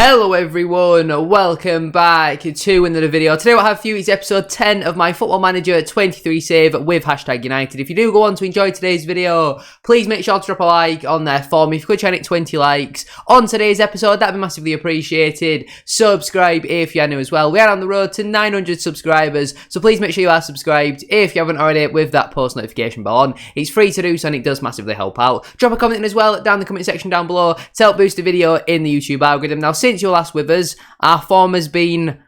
Hello everyone, welcome back to another video. Today what I have for you is episode 10 of my Football Manager 23 save with #United. If you do go on to enjoy today's video, please make sure to drop a like on there for me. If you could try and hit 20 likes on today's episode, that'd be massively appreciated. Subscribe if you are new as well. We are on the road to 900 subscribers, so please make sure you are subscribed if you haven't already with that post notification bell on. It's free to do so and it does massively help out. Drop a comment in as well down in the comment section down below to help boost the video in the YouTube algorithm. Now, since you're last with us, our form has been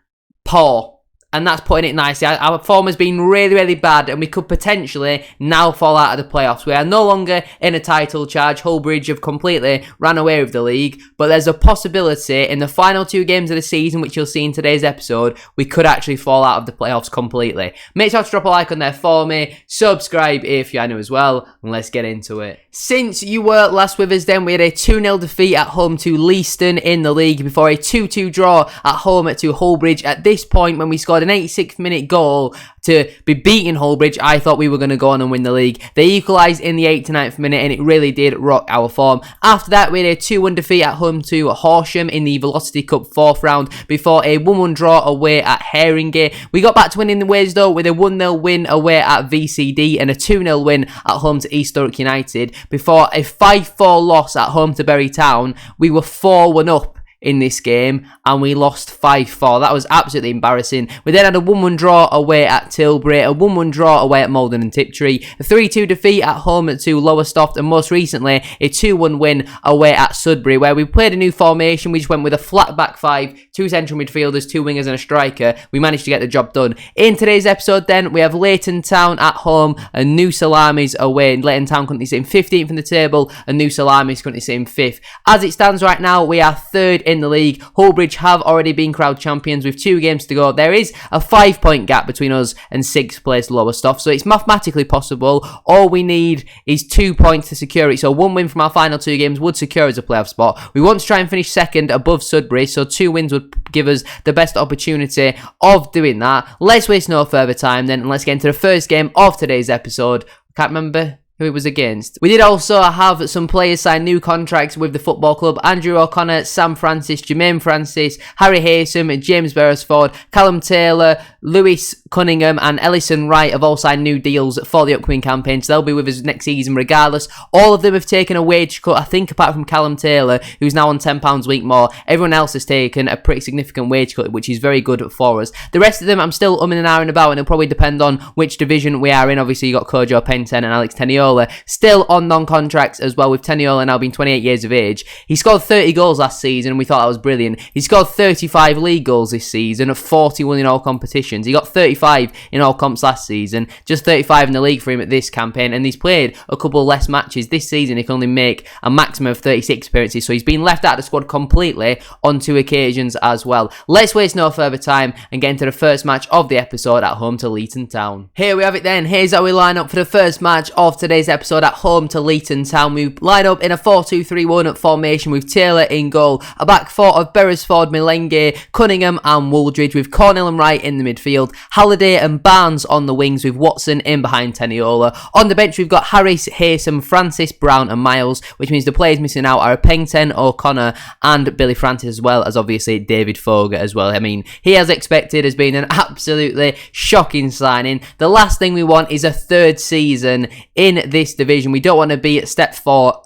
poor. And that's putting it nicely. Our form has been really bad, and we could potentially now fall out of the playoffs. We are no longer in a title charge. Hullbridge have completely ran away with the league, but there's a possibility in the final 2 games of the season, which you'll see in today's episode, we could actually fall out of the playoffs completely. Make sure to drop a like on there for me. Subscribe if you're new as well, and let's get into it. Since you were last with us then, we had a 2-0 defeat at home to Leiston in the league before a 2-2 draw at home to Hullbridge. At this point, when we scored an 86th minute goal to be beating Hullbridge, I thought we were going to go on and win the league. They equalised in the 89th minute and it really did rock our form. After that, we had a 2-1 defeat at home to Horsham in the Velocity Cup 4th round before a 1-1 draw away at Haringey. We got back to winning the ways though with a 1-0 win away at VCD and a 2-0 win at home to East Thurrock United before a 5-4 loss at home to Bury Town. We were 4-1 up in this game and we lost 5-4. That was absolutely embarrassing. We then had a 1-1 draw away at Tilbury, a 1-1 draw away at Malden and Tiptree, a 3-2 defeat at home to Lowestoft, and most recently a 2-1 win away at Sudbury, where we played a new formation. We just went with a flat back 5, 2 central midfielders, 2 wingers and a striker. We managed to get the job done. In today's episode then, we have Leighton Town at home and New Salamis away. Leighton Town currently sitting 15th in the table and New Salamis currently sitting 5th. As it stands right now, we are 3rd in the league. Hullbridge have already been crowned champions with 2 games to go. There is a 5-point gap between us and 6th place Lowestoft, so it's mathematically possible. All we need is 2 points to secure it, so 1 win from our final 2 games would secure us a playoff spot. We want to try and finish 2nd above Sudbury, so 2 wins would give us the best opportunity of doing that. Let's waste no further time then, and let's get into the first game of today's episode. Can't remember who it was against. We did also have some players sign new contracts with the football club. Andrew O'Connor, Sam Francis, Jermaine Francis, Harry Haysom, James Beresford, Callum Taylor, Lewis Cunningham and Ellison Wright have all signed new deals for the upcoming campaign, so they'll be with us next season regardless. All of them have taken a wage cut, I think, apart from Callum Taylor, who's now on £10 a week more. Everyone else has taken a pretty significant wage cut, which is very good for us. The rest of them, I'm still umming and ahhing about, and it'll probably depend on which division we are in. Obviously, you got Kojo Penton and Alex Teniola still on non-contracts as well, with Teniola now being 28 years of age. He scored 30 goals last season, and we thought that was brilliant. He scored 35 league goals this season, 41 in all competitions. He got 35 in all comps last season, just 35 in the league for him at this campaign, and he's played a couple less matches this season. He can only make a maximum of 36 appearances, so he's been left out of the squad completely on 2 occasions as well. Let's waste no further time and get into the first match of the episode at home to Leighton Town. Here we have it then. Here's how we line up for the first match of today's episode at home to Leighton Town. We line up in a 4-2-3-1 formation with Taylor in goal, a back 4 of Beresford, Milenge, Cunningham and Wooldridge, with Cornell and Wright in the midfield, Halliday and Barnes on the wings, with Watson in behind Teniola. On the bench we've got Harris, Haysom, Francis, Brown and Miles, which means the players missing out are Pengton, O'Connor and Billy Francis, as well as obviously David Fogar as well. I mean, he, as expected, has been an absolutely shocking signing. The last thing we want is a 3rd season in this division. We don't want to be at step 4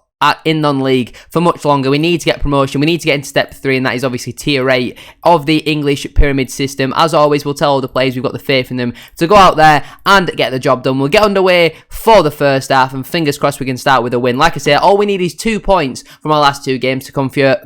in non-league for much longer. We need to get promotion. We need to get into step 3, and that is obviously tier 8 of the English pyramid system. As always, we'll tell all the players we've got the faith in them to go out there and get the job done. We'll get underway for the first half, and fingers crossed we can start with a win. Like I say, all we need is 2 points from our last 2 games to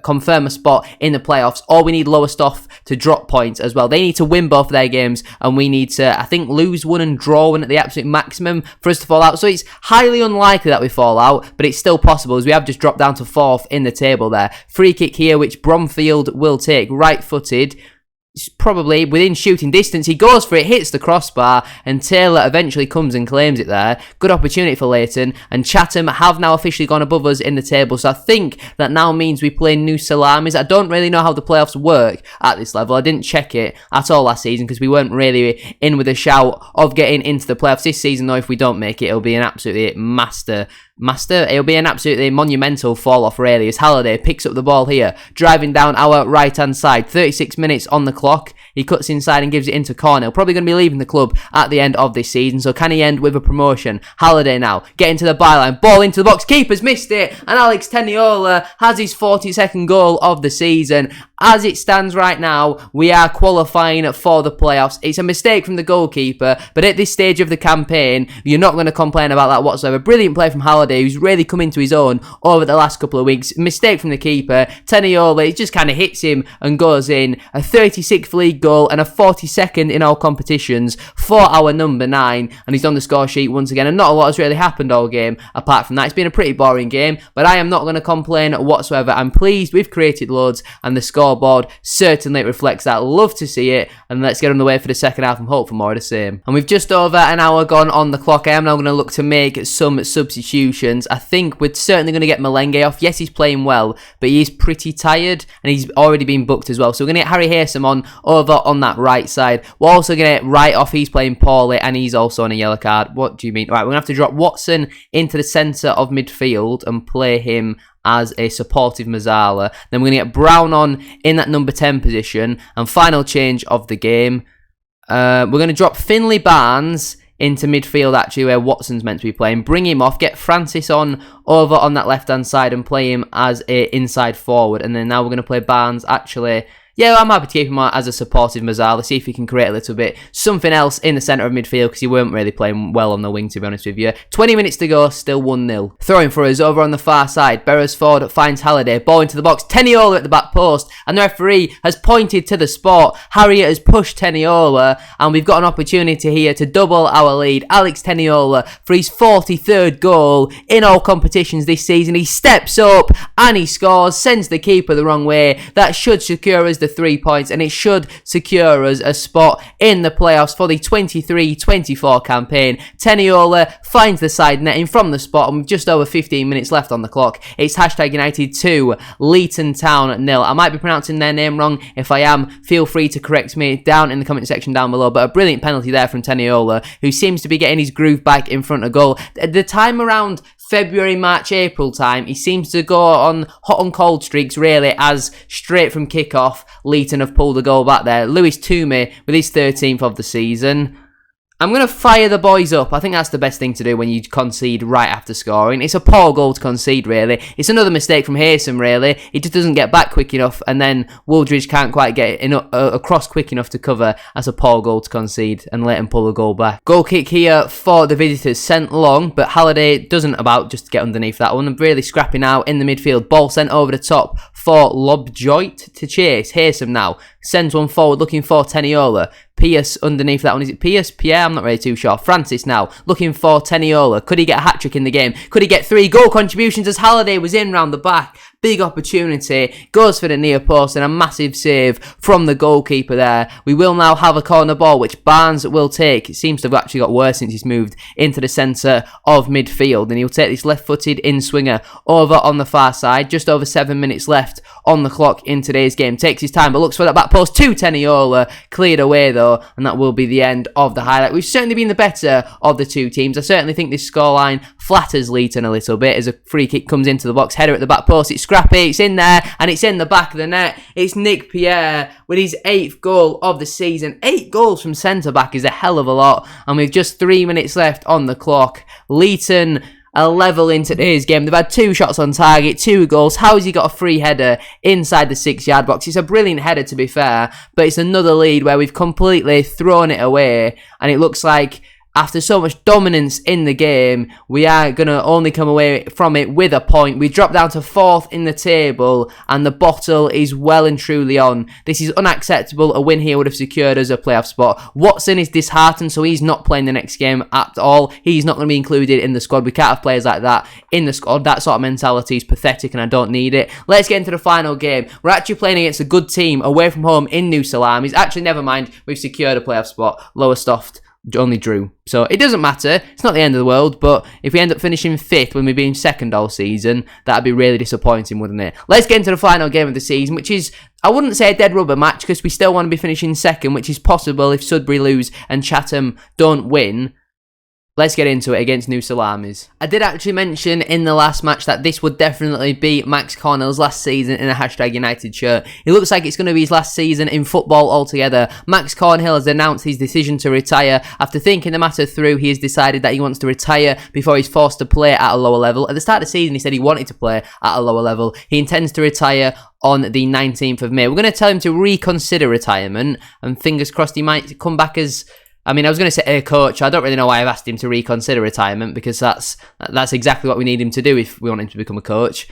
confirm a spot in the playoffs. Or we need Lowestoft to drop points as well. They need to win both their games, and we need to, I think, lose 1 and draw 1 at the absolute maximum for us to fall out. So it's highly unlikely that we fall out, but it's still possible, as we have just dropped down to 4th in the table there. Free kick here, which Bromfield will take, right-footed. It's probably within shooting distance. He goes for it, hits the crossbar, and Taylor eventually comes and claims it there. Good opportunity for Leighton, and Chatham have now officially gone above us in the table, so I think that now means we play New Salamis. I don't really know how the playoffs work at this level. I didn't check it at all last season because we weren't really in with a shout of getting into the playoffs this season, though. If we don't make it, it'll be an absolutely master. It'll be an absolutely monumental fall-off, really, as Halliday picks up the ball here, driving down our right-hand side. 36 minutes on the clock. He cuts inside and gives it into corner. Probably going to be leaving the club at the end of this season, so can he end with a promotion? Halliday now, getting to the byline, ball into the box, keeper's missed it, and Alex Teniola has his 42nd goal of the season. As it stands right now, we are qualifying for the playoffs. It's a mistake from the goalkeeper, but at this stage of the campaign, you're not going to complain about that whatsoever. Brilliant play from Halliday, who's really come into his own over the last couple of weeks. Mistake from the keeper. Teniola, it just kind of hits him and goes in. A 36th league goal and a 42nd in all competitions for our number 9, and he's on the score sheet once again, and not a lot has really happened all game apart from that. It's been a pretty boring game, but I am not going to complain whatsoever. I'm pleased we've created loads, and the scoreboard certainly reflects that. Love to see it, and let's get on the way for the second half and hope for more of the same. And we've just over an hour gone on the clock. I am now going to look to make some substitutions. I think we're certainly going to get Malenge off. Yes, he's playing well, but he's pretty tired, and he's already been booked as well. So we're going to get Harry Haysom over on that right side. We're also going to get Wright off. He's playing poorly, and he's also on a yellow card. What do you mean? Right, we're going to have to drop Watson into the centre of midfield and play him as a supportive Mazzala. Then we're going to get Brown on in that number 10 position. And final change of the game, we're going to drop Finley Barnes into midfield, actually, where Watson's meant to be playing. Bring him off, get Francis on over on that left-hand side and play him as a inside forward. And then now we're going to play Barnes, actually. Yeah, I'm happy to keep him as a supportive Mazzala, see if he can create a little bit something else in the centre of midfield, because he weren't really playing well on the wing, to be honest with you. 20 minutes to go, still 1-0. Throwing for us over on the far side. Beresford finds Halliday, ball into the box. Teniola at the back post, and the referee has pointed to the spot. Harriet has pushed Teniola, and we've got an opportunity here to double our lead. Alex Teniola for his 43rd goal in all competitions this season. He steps up and he scores, sends the keeper the wrong way. That should secure us the 3 points, and it should secure us a spot in the playoffs for the 23-24 campaign. Teniola finds the side netting from the spot, and with just over 15 minutes left on the clock. It's hashtag United 2, Leeton Town 0. I might be pronouncing their name wrong. If I am, feel free to correct me down in the comment section down below, but a brilliant penalty there from Teniola, who seems to be getting his groove back in front of goal. The time around February, March, April time, he seems to go on hot and cold streaks, really, as straight from kick-off, Leeton have pulled a goal back there. Lewis Toomey with his 13th of the season. I'm going to fire the boys up. I think that's the best thing to do when you concede right after scoring. It's a poor goal to concede, really. It's another mistake from Haysom, really. He just doesn't get back quick enough, and then Wooldridge can't quite get across quick enough to cover. That's a poor goal to concede and let him pull the goal back. Goal kick here for the visitors, sent long, but Halliday doesn't about just get underneath that one. Really scrapping out in the midfield. Ball sent over the top for Lobjoit to chase. Haysom now sends one forward, looking for Teniola. Pierce underneath that one. Is it Pierce? Pierre? I'm not really too sure. Francis now looking for Teniola. Could he get a hat-trick in the game? Could he get 3 goal contributions as Halliday was in round the back? Big opportunity. Goes for the near post and a massive save from the goalkeeper there. We will now have a corner ball, which Barnes will take. It seems to have actually got worse since he's moved into the centre of midfield. And he'll take this left-footed in-swinger over on the far side. Just over 7 minutes left on the clock in today's game. Takes his time, but looks for that back post to Teniola. Cleared away, though, and that will be the end of the highlight. We've certainly been the better of the two teams. I certainly think this scoreline flatters Leeton a little bit as a free kick comes into the box. Header at the back post. It's scrappy. It's in there, and it's in the back of the net. It's Nick Pierre with his 8th goal of the season. 8 goals from centre-back is a hell of a lot, and with just 3 minutes left on the clock, Leeton a level in today's game. They've had 2 shots on target, 2 goals. How has he got a free header inside the 6-yard box? It's a brilliant header, to be fair, but it's another lead where we've completely thrown it away, and it looks like after so much dominance in the game, we are going to only come away from it with a point. We drop down to 4th in the table, and the bottle is well and truly on. This is unacceptable. A win here would have secured us a playoff spot. Watson is disheartened, so he's not playing the next game at all. He's not going to be included in the squad. We can't have players like that in the squad. That sort of mentality is pathetic, and I don't need it. Let's get into the final game. We're actually playing against a good team away from home in New Salamis. Actually, never mind. We've secured a playoff spot. Lowestoft only drew. So it doesn't matter. It's not the end of the world, but if we end up finishing 5th when we've been 2nd all season, that'd be really disappointing, wouldn't it? Let's get into the final game of the season, which is, I wouldn't say a dead rubber match, because we still want to be finishing 2nd, which is possible if Sudbury lose and Chatham don't win. Let's get into it against New Salamis. I did actually mention in the last match that this would definitely be Max Cornell's last season in a Hashtag United shirt. It looks like it's going to be his last season in football altogether. Max Cornell has announced his decision to retire. After thinking the matter through, he has decided that he wants to retire before he's forced to play at a lower level. At the start of the season, he said he wanted to play at a lower level. He intends to retire on the 19th of May. We're going to tell him to reconsider retirement, and fingers crossed he might come back as... I mean, I was going to say a coach. I don't really know why I've asked him to reconsider retirement, because that's exactly what we need him to do if we want him to become a coach.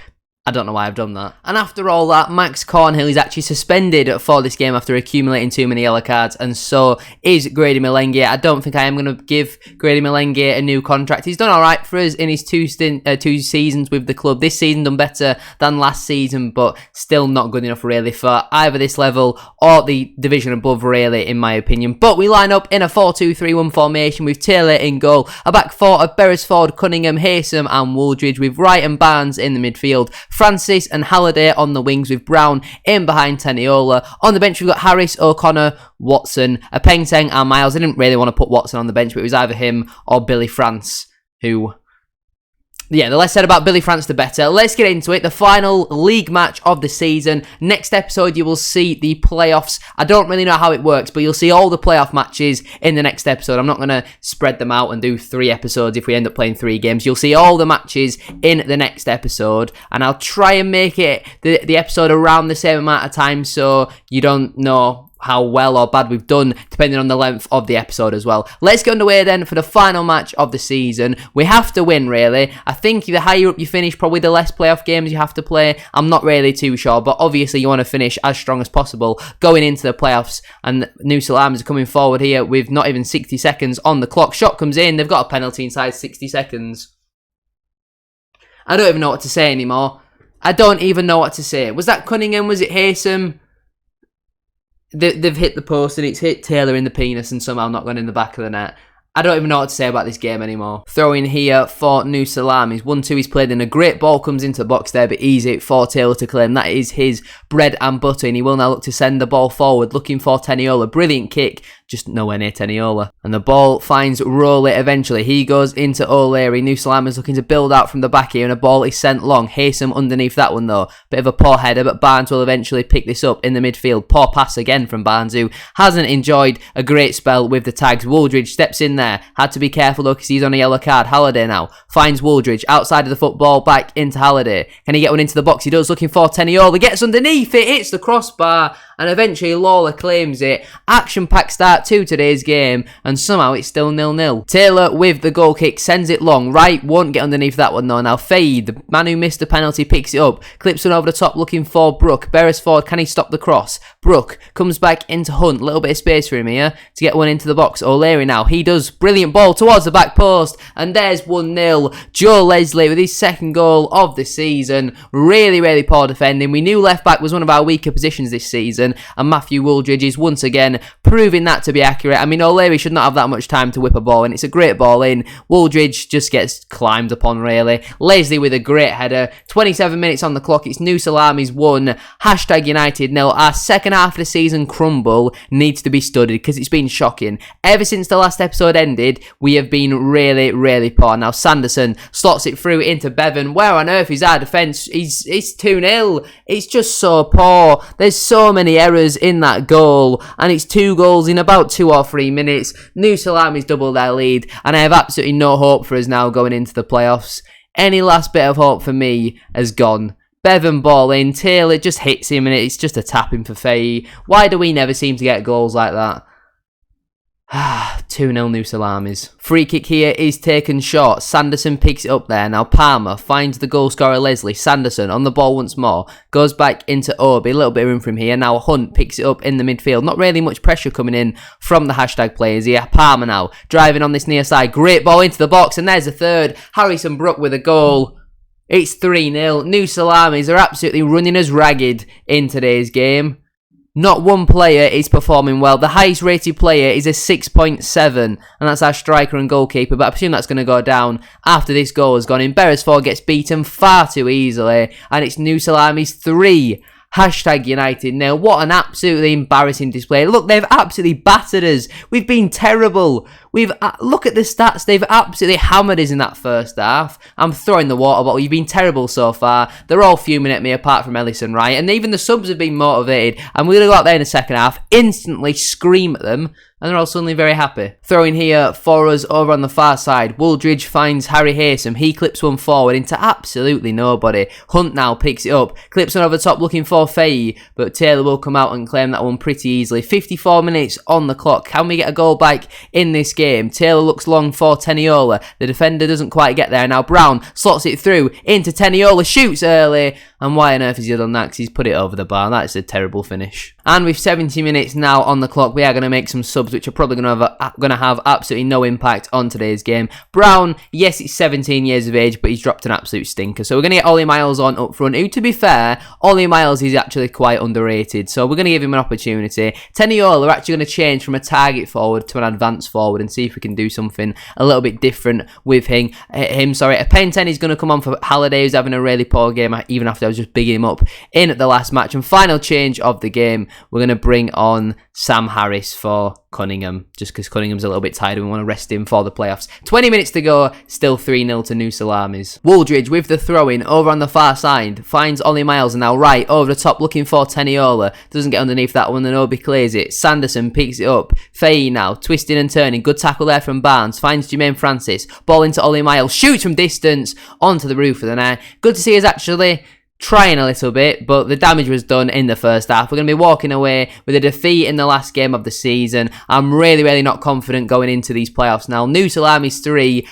I don't know why I've done that. And after all that, Max Cornhill is actually suspended for this game after accumulating too many yellow cards, and so is Grady Melengue. I don't think I am going to give Grady Melengue a new contract. He's done all right for us in his two seasons with the club. This season done better than last season, but still not good enough really for either this level or the division above really, in my opinion. But we line up in a 4-2-3-1 formation with Taylor in goal, a back four of Beresford, Cunningham, Haysom and Wooldridge, with Wright and Barnes in the midfield, Francis and Halliday on the wings, with Brown in behind Teniola. On the bench we've got Harris, O'Connor, Watson, Apengteng and Miles. I didn't really want to put Watson on the bench, but it was either him or Billy France, who... Yeah, the less said about Billy France, the better. Let's get into it. The final league match of the season. Next episode, you will see the playoffs. I don't really know how it works, but you'll see all the playoff matches in the next episode. I'm not going to spread them out and do 3 episodes if we end up playing 3 games. You'll see all the matches in the next episode, and I'll try and make it the episode around the same amount of time so you don't know how well or bad we've done, depending on the length of the episode as well. Let's get underway then for the final match of the season. We have to win, really. I think the higher up you finish, probably the less playoff games you have to play. I'm not really too sure, but obviously you want to finish as strong as possible going into the playoffs. And New Salamis are coming forward here with not even 60 seconds on the clock. Shot comes in. They've got a penalty inside 60 seconds. I don't even know what to say anymore. I don't even know what to say. Was that Cunningham? Was it Haysom? They've hit the post and it's hit Taylor in the penis and somehow not gone in the back of the net. I don't even know what to say about this game anymore. Throw in here for New Salamis. 1-2, he's played in a great ball, comes into the box there, but easy for Taylor to claim. That is his bread and butter, and he will now look to send the ball forward, looking for Teniola. Brilliant kick, just nowhere near Teniola. And the ball finds Rowley eventually. He goes into O'Leary. New Salamis looking to build out from the back here, and a ball is sent long. Haysom underneath that one though. Bit of a poor header, but Barnes will eventually pick this up in the midfield. Poor pass again from Barnes, who hasn't enjoyed a great spell with the tags. Wooldridge steps in there. Had to be careful though, because he's on a yellow card. Halliday now finds Wooldridge outside of the football, back into Halliday. Can he get one into the box? He does, looking for Teniola. Gets underneath it, hits the crossbar, and eventually Lawler claims it. Action-packed start to today's game, and somehow it's still 0-0. Taylor with the goal kick sends it long. Wright won't get underneath that one though. Now Fade, the man who missed the penalty, picks it up, clips one over the top looking for Brook. Beresford, can he stop the cross? Brook comes back into Hunt. A little bit of space for him here to get one into the box. O'Leary now, he does. Brilliant ball towards the back post, and there's 1-0. Joe Leslie with his second goal of the season. Really, really poor defending. We knew left back was one of our weaker positions this season, and Matthew Wooldridge is once again proving that to be accurate. I mean, O'Leary should not have that much time to whip a ball in. It's a great ball in. Wooldridge just gets climbed upon, really. Leslie with a great header. 27 minutes on the clock. It's New Salamis 1, Hashtag United 0. Our second half of the season crumble needs to be studied, because it's been shocking. Ever since the last episode ended, we have been really, really poor. Now Sanderson slots it through into Bevan. Where on earth is our defence? It's 2-0. It's just so poor. There's so many errors in that goal, and it's 2 goals in about 2 or 3 minutes. New Salamis double their lead, and I have absolutely no hope for us now going into the playoffs. Any last bit of hope for me has gone. Bevan ball in, Taylor just hits him, and it's just a tapping for Faye. Why do we never seem to get goals like that? 2-0 New Salamis. Free kick here is taken short. Sanderson picks it up there. Now Palmer finds the goal scorer Leslie. Sanderson on the ball once more. Goes back into Obi. A little bit of room from here. Now Hunt picks it up in the midfield. Not really much pressure coming in from the hashtag players here. Palmer now driving on this near side. Great ball into the box, and there's a third. Harrison Brook with a goal. It's 3-0. New Salamis are absolutely running us ragged in today's game. Not one player is performing well. The highest rated player is a 6.7, and that's our striker and goalkeeper, but I presume that's going to go down after this goal has gone in. Beresford gets beaten far too easily, and it's New Salamis 3, Hashtag United 0. What an absolutely embarrassing display. Look, they've absolutely battered us. We've been terrible. look at the stats. They've absolutely hammered us in that first half. I'm throwing the water bottle. You've been terrible so far. They're all fuming at me apart from Ellison, right? And even the subs have been motivated. And we're going to go out there in the second half, instantly scream at them, and they're all suddenly very happy. Throwing here for us over on the far side. Wooldridge finds Harry Haysom. He clips one forward into absolutely nobody. Hunt now picks it up. Clips one over the top looking for Faye. But Taylor will come out and claim that one pretty easily. 54 minutes on the clock. Can we get a goal back in this game? Taylor looks long for Teniola. The defender doesn't quite get there. Now Brown slots it through into Teniola. Shoots early. And why on earth has he done that? Because he's put it over the bar. That's a terrible finish. And with 70 minutes now on the clock, we are going to make some subs which are probably going to have absolutely no impact on today's game. Brown, yes, he's 17 years of age, but he's dropped an absolute stinker. So we're going to get Ollie Miles on up front, who, to be fair, Ollie Miles is actually quite underrated. So we're going to give him an opportunity. Teniola are actually going to change from a target forward to an advance forward and see if we can do something a little bit different with him. Penn10 is going to come on for Halliday, who's having a really poor game, even after I was just bigging him up in the last match. And final change of the game, we're going to bring on Sam Harris for Cunningham, just because Cunningham's a little bit tired and we want to rest him for the playoffs. 20 minutes to go, still 3-0 to New Salamis. Wooldridge with the throw-in over on the far side, finds Ollie Miles and now right over the top looking for Teniola. Doesn't get underneath that one and Obi clears it. Sanderson picks it up. Faye now, twisting and turning. Good tackle there from Barnes. Finds Jermaine Francis. Ball into Ollie Miles. Shoots from distance onto the roof of the net. Good to see us actually trying a little bit, but the damage was done in the first half. We're going to be walking away with a defeat in the last game of the season. I'm really not confident going into these playoffs now. New Salamis 3,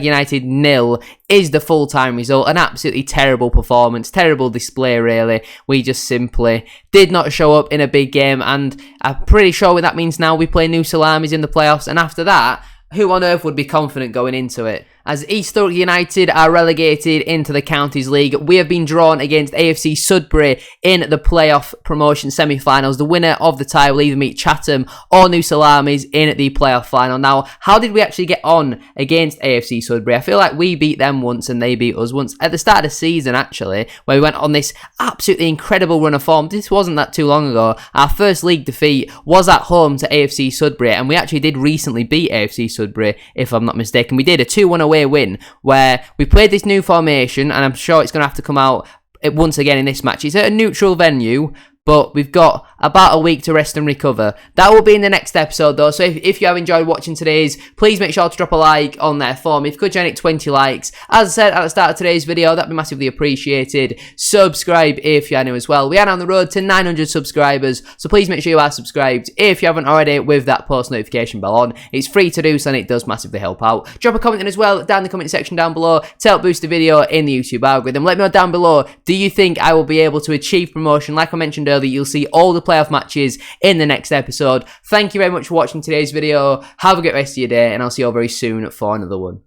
#United 0 is the full-time result. An absolutely terrible performance, terrible display really. We just simply did not show up in a big game, and I'm pretty sure what that means now we play New Salamis in the playoffs, and after that, who on earth would be confident going into it? As East Thurrock United are relegated into the Counties League, we have been drawn against AFC Sudbury in the playoff promotion semi-finals. The winner of the tie will either meet Chatham or New Salamis in the playoff final. Now, how did we actually get on against AFC Sudbury? I feel like we beat them once and they beat us once at the start of the season, actually, where we went on this absolutely incredible run of form. This wasn't that too long ago. Our first league defeat was at home to AFC Sudbury, and we actually did recently beat AFC Sudbury, if I'm not mistaken. We did a 2-1 away win where we played this new formation, and I'm sure it's going to have to come out once again in this match. It's at a neutral venue, but we've got about a week to rest and recover. That will be in the next episode though, so if you have enjoyed watching today's, please make sure to drop a like on there for me. If you could generate 20 likes, as I said at the start of today's video, that'd be massively appreciated. Subscribe if you're new as well. We are on the road to 900 subscribers, so please make sure you are subscribed if you haven't already with that post notification bell on. It's free to do so and it does massively help out. Drop a comment in as well down in the comment section down below to help boost the video in the YouTube algorithm. Let me know down below, do you think I will be able to achieve promotion? Like I mentioned earlier, you'll see all the playoff matches in the next episode. Thank you very much for watching today's video. Have a great rest of your day, and I'll see you all very soon for another one.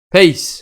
Peace.